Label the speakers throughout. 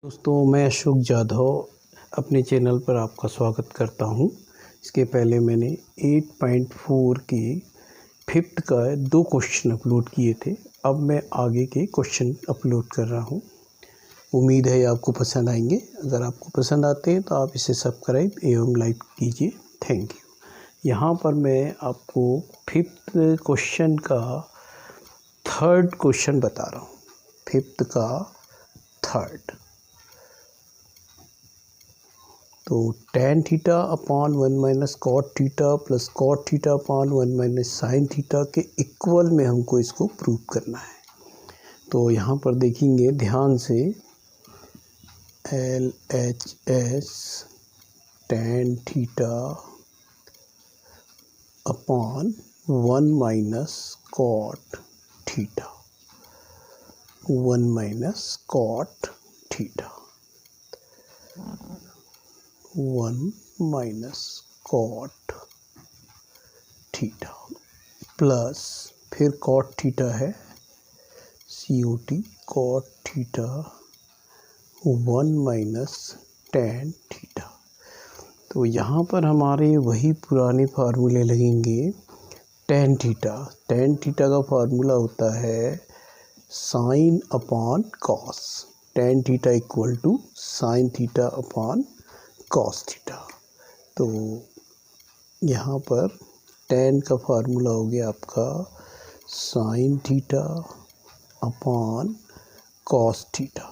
Speaker 1: दोस्तों मैं अशोक जाधव अपने चैनल पर आपका स्वागत करता हूं। इसके पहले मैंने 8.4 के फिफ्थ का 2 क्वेश्चन अपलोड किए थे। अब मैं आगे के क्वेश्चन अपलोड कर रहा हूं। उम्मीद है आपको पसंद आएंगे। अगर आपको पसंद आते हैं तो आप इसे सब्सक्राइब एवं लाइक कीजिए। Thank you. यहाँ पर मैं आपको फिफ्थ क्वेश्चन का थर्ड क्वेश्चन बता रहा हूँ। फिफ्थ का थर्ड, तो tan theta upon 1 minus cot theta plus cot theta upon 1 minus sine theta के इक्वल में हमको इसको प्रूव करना है। तो यहाँ पर देखेंगे ध्यान से, LHS tan theta upon 1 minus cot theta, 1 minus cot theta, 1 minus cot theta plus फिर कॉट थीटा है COT cot theta 1 minus tan theta. तो यहाँ पर हमारे वही पुराने फार्मूले लगेंगे। tan थीटा का फार्मूला होता है sine upon cos. tan theta equal to sine theta upon cos theta. तो यहाँ पर tan का फार्मूला हो गया आपका sine theta upon cos theta.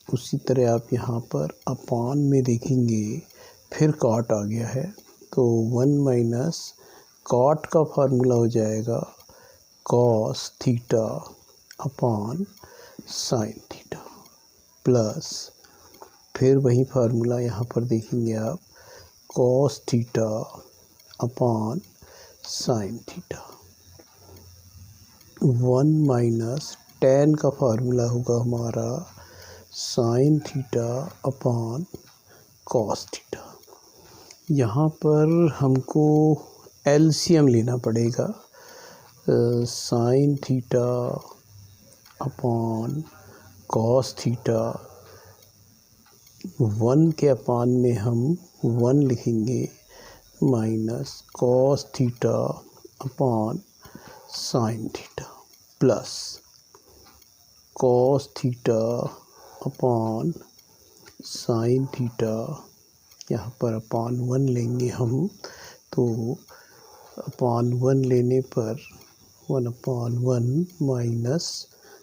Speaker 1: उसी तरह आप यहाँ पर अपॉन में देखेंगे फिर कॉट आ गया है, तो 1 माइनस कॉट का फार्मूला हो जाएगा cos theta upon sine theta plus फिर वही फार्मूला यहाँ पर देखेंगे आप cos theta upon sine theta. 1 minus tan का फार्मूला होगा हमारा sign theta upon cos theta. यहाँ पर हमको एलसीएम लेना पड़ेगा। Sign theta upon cos theta, 1 के अपान में हम 1 लिखेंगे minus cos theta upon sine theta plus cos theta upon sine theta. यहाँ पर अपॉन 1 लेंगे हम, तो अपॉन 1 लेने पर 1/1 minus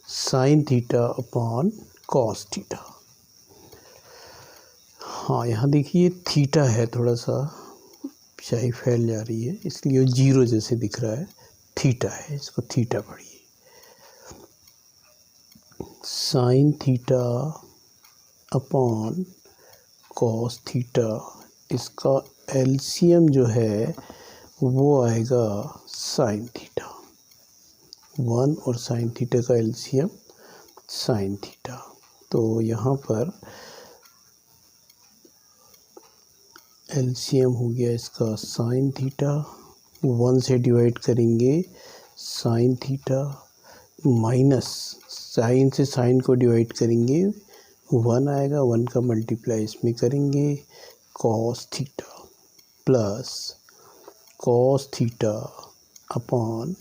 Speaker 1: sine theta upon cos theta. हाँ, यहाँ देखिए थीटा है, थोड़ा सा स्याही फैल जा रही है इसलिए 0 जैसे दिख रहा है। थीटा है, इसको थीटा पढ़िए। Sign theta upon cos theta, इसका एलसीएम जो है वो आएगा साइन थीटा। 1 और साइन थीटा का एलसीएम साइन थीटा। तो यहाँ पर एलसीएम हो गया इसका साइन थीटा, 1 से डिवाइड करेंगे साइन थीटा माइनस साइन से साइन को डिवाइड करेंगे 1 आएगा, 1 का मल्टीप्लाई इसमें करेंगे cos theta plus cos theta upon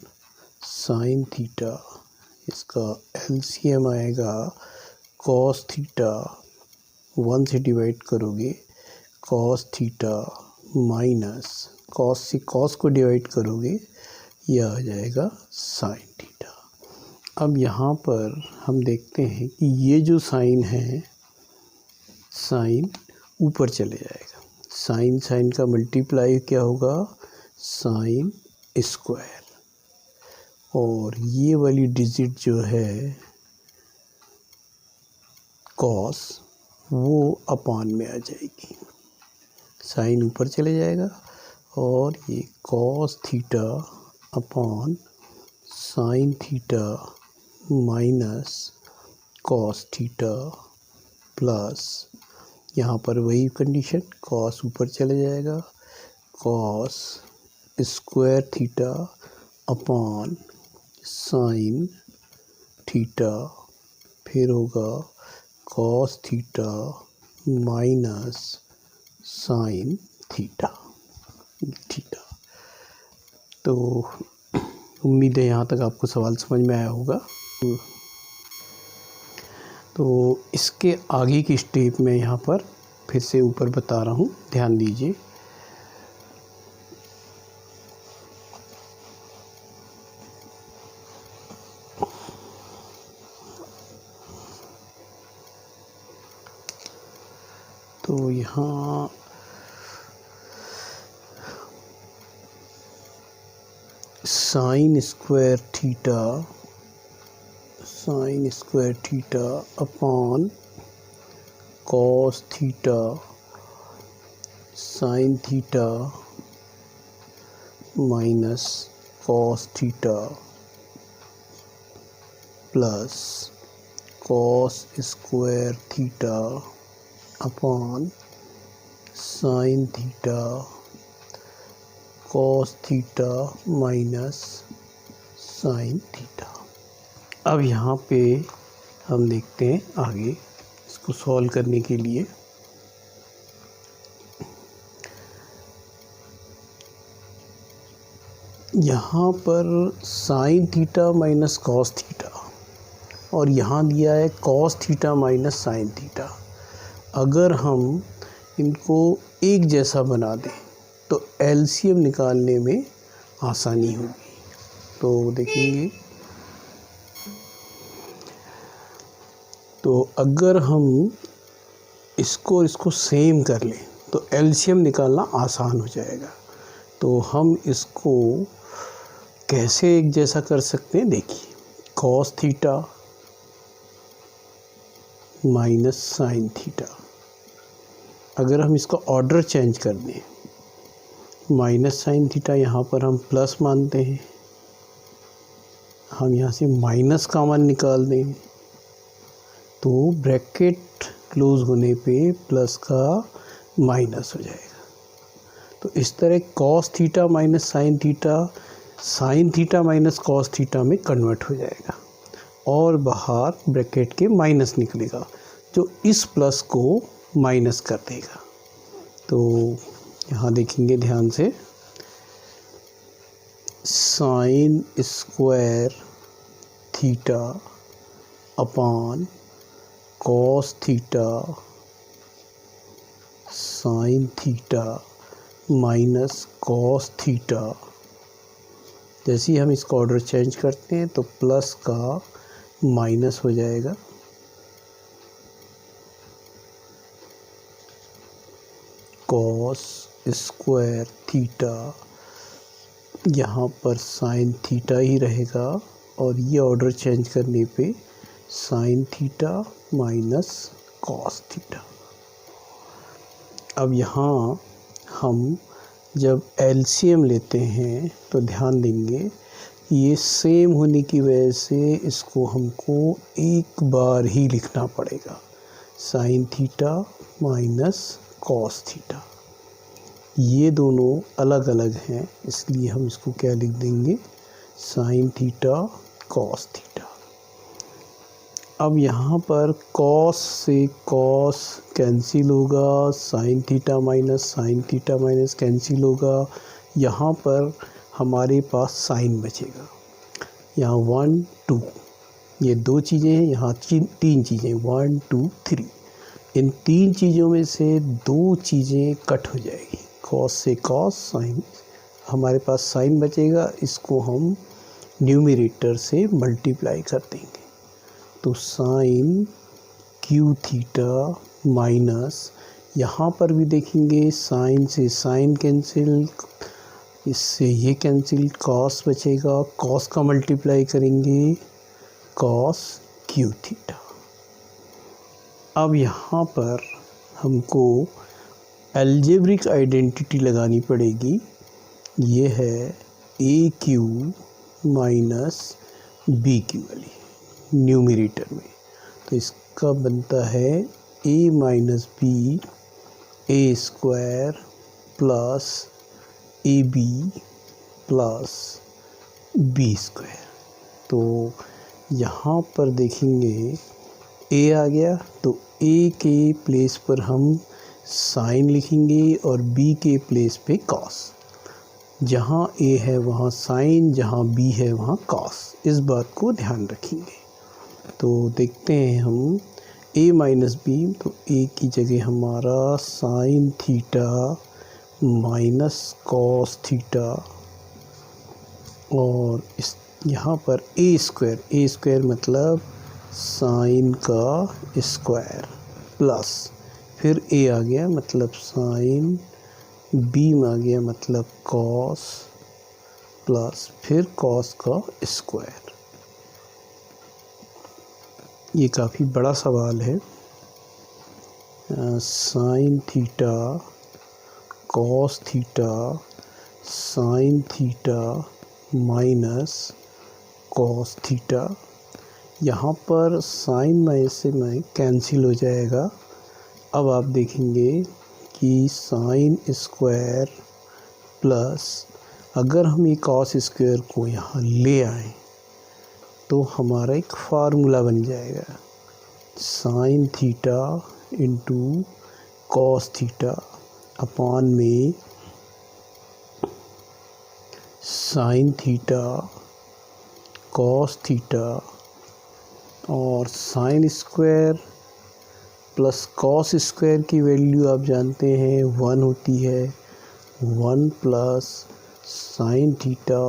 Speaker 1: sine theta. इसका एलसीएम आएगा कॉस थीटा, 1 से डिवाइड करोगे कॉस थीटा माइनस कॉस से कॉस को डिवाइड करोगे यह आ जाएगा साइन थीटा। अब यहाँ पर हम देखते हैं कि ये जो साइन है, साइन ऊपर चले जाएगा। साइन साइन का मल्टीप्लाई क्या होगा, साइन स्क्वायर, और ये वाली डिजिट जो है कॉस वो अपॉन में आ जाएगी। साइन ऊपर चले जाएगा और ये cos theta upon sine theta minus cos theta plus यहाँ पर वही कंडीशन, कॉस ऊपर चले जाएगा, cos square theta upon sine theta फिर होगा cos theta minus sine theta. तो उम्मीद है यहाँ तक आपको सवाल समझ में आया होगा। तो इसके आगे की स्टेप में यहाँ पर फिर से ऊपर बता रहा हूँ, ध्यान दीजिए। तो यहाँ sine square theta upon cos theta sine theta minus cos theta plus cos square theta upon sine theta cos theta minus sine theta. अब यहाँ पे हम देखते हैं आगे इसको सॉल्व करने के लिए। यहाँ पर sine theta minus cos theta और यहाँ दिया है cos theta minus sine theta. अगर हम इनको एक जैसा बना दें तो एलसीएम निकालने में आसानी होगी। तो देखेंगे, तो अगर हम इसको सेम कर लें तो एलसीएम निकालना आसान हो जाएगा। तो हम इसको कैसे एक जैसा कर सकते हैं, देखिए cos theta minus sine theta, अगर हम इसका ऑर्डर चेंज कर दें, माइनस साइन थीटा यहाँ पर हम प्लस मानते हैं, हम यहाँ से माइनस कॉमन निकाल दें तो ब्रैकेट क्लोज होने पे प्लस का माइनस हो जाएगा। तो इस तरह cos theta minus sine theta minus cos theta में कन्वर्ट हो जाएगा और बाहर ब्रैकेट के माइनस निकलेगा जो इस प्लस को माइनस कर देगा। तो यहाँ देखेंगे ध्यान से, sine square theta upon cos theta sine theta minus cos theta. जैसे ही हम इसका ऑर्डर चेंज करते हैं तो प्लस का माइनस हो जाएगा। कॉस स्क्वायर थीटा, यहाँ पर साइन थीटा ही रहेगा और ये ऑर्डर चेंज करने पे sine theta minus cos theta. अब यहाँ हम जब एलसीएम लेते हैं तो ध्यान देंगे ये सेम होने की वजह से इसको हमको एक बार ही लिखना पड़ेगा, sine theta minus cos theta. ये दोनों अलग अलग हैं इसलिए हम इसको क्या लिख देंगे, साइन थीटा कॉस थीटा। अब यहाँ पर कॉस से कॉस कैंसिल होगा, साइन थीटा माइनस कैंसिल होगा। यहाँ पर हमारे पास साइन बचेगा, यहाँ 1 2 ये दो चीज़ें हैं, यहाँ तीन चीज़ें 1 2 3। इन तीन चीज़ों में से दो चीज़ें कट हो जाएगी, कॉस से कॉस, साइन, हमारे पास साइन बचेगा, इसको हम न्यूमरेटर से मल्टीप्लाई कर देंगे। तो साइन क्यू थीटा माइनस, यहाँ पर भी देखेंगे साइन से साइन कैंसिल, इससे ये कैंसिल, कॉस बचेगा, कॉस का मल्टीप्लाई करेंगे कॉस क्यू थीटा। अब यहाँ पर हमको अलजेब्रिक आइडेंटिटी लगानी पड़ेगी, ये है a q minus b q वाली न्यूमरेटर में। तो इसका बनता है a minus b a square plus a b plus b square. तो यहाँ पर देखेंगे ए आ गया तो ए के प्लेस पर हम साइन लिखेंगे और बी के प्लेस पे कॉस। जहाँ ए है वहाँ साइन, जहाँ बी है वहाँ कॉस, इस बात को ध्यान रखेंगे। तो देखते हैं हम ए माइनस बी, तो ए की जगह हमारा sine theta minus cos theta, और इस यहाँ पर ए स्क्वायर मतलब साइन का स्क्वायर, प्लस फिर ए आ गया मतलब साइन, बी में आ गया मतलब कॉस, प्लस फिर कॉस का स्क्वायर। ये काफ़ी बड़ा सवाल है। Sign theta cos theta sine theta minus cos theta. यहाँ पर साइन में से में कैंसिल हो जाएगा। अब आप देखेंगे कि साइन स्क्वायर प्लस, अगर हम ये कॉस स्क्वायर को यहाँ ले आए तो हमारा एक फार्मूला बन जाएगा, sine theta into cos theta upon में साइन थीटा कॉस थीटा, और sine square plus cos square की वैल्यू आप जानते हैं 1 होती है, 1 plus sine theta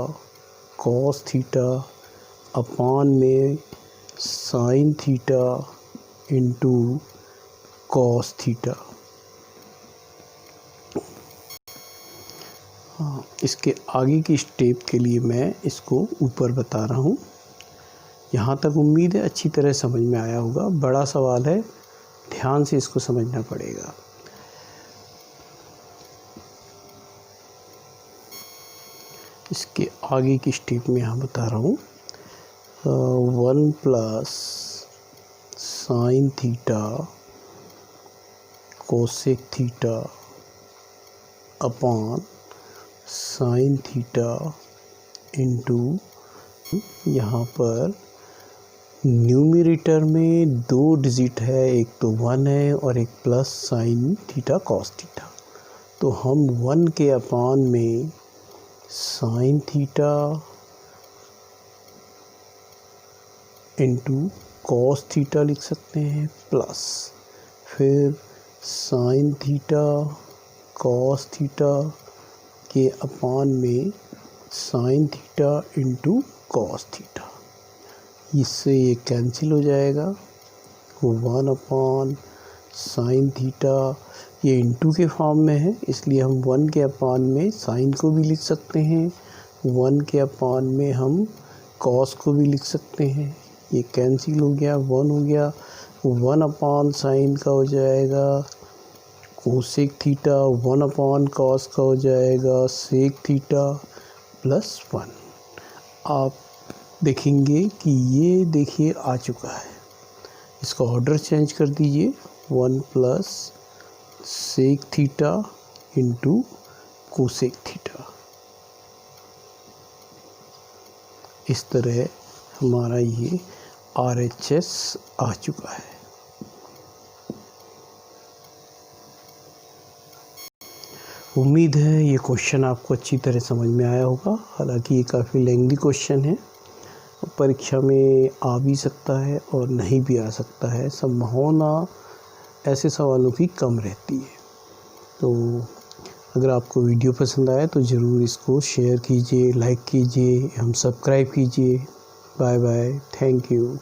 Speaker 1: cos theta upon में sine theta into cos theta. हाँ, इसके आगे की स्टेप के लिए मैं इसको ऊपर बता रहा हूँ। यहाँ तक उम्मीद है अच्छी तरह समझ में आया होगा। बड़ा सवाल है, ध्यान से इसको समझना पड़ेगा। इसके आगे की स्टेप में यहाँ बता रहा हूँ, 1 plus sine theta cosec theta upon sine theta into, यहाँ पर न्यूमरेटर में 2 डिजिट है, एक तो 1 है और एक plus sine theta cos theta. तो हम 1 के अपॉन में sine theta into cos theta लिख सकते हैं, प्लस फिर साइन थीटा कॉस थीटा के अपॉन में sine theta into cos theta. इससे ये कैंसिल हो जाएगा, 1 अपॉन साइन थीटा, ये इंटू के फॉर्म में है इसलिए हम 1 के अपॉन में साइन को भी लिख सकते हैं, 1 के अपॉन में हम कॉस को भी लिख सकते हैं। ये कैंसिल हो गया, 1 हो गया, 1 अपॉन साइन का हो जाएगा कोसेक थीटा, 1 अपॉन कॉस का हो जाएगा सेक थीटा प्लस 1। आप देखेंगे कि ये देखिए आ चुका है। इसका ऑर्डर चेंज कर दीजिए, 1 plus sec theta into cosec theta. इस तरह हमारा ये RHS आ चुका है। उम्मीद है ये क्वेश्चन आपको अच्छी तरह समझ में आया होगा। हालांकि ये काफ़ी लेंथी क्वेश्चन है, परीक्षा में आ भी सकता है और नहीं भी आ सकता है। संभावना ऐसे सवालों की कम रहती है। तो अगर आपको वीडियो पसंद आए तो ज़रूर इसको शेयर कीजिए, लाइक कीजिए, हम सब्सक्राइब कीजिए। Bye bye, thank you.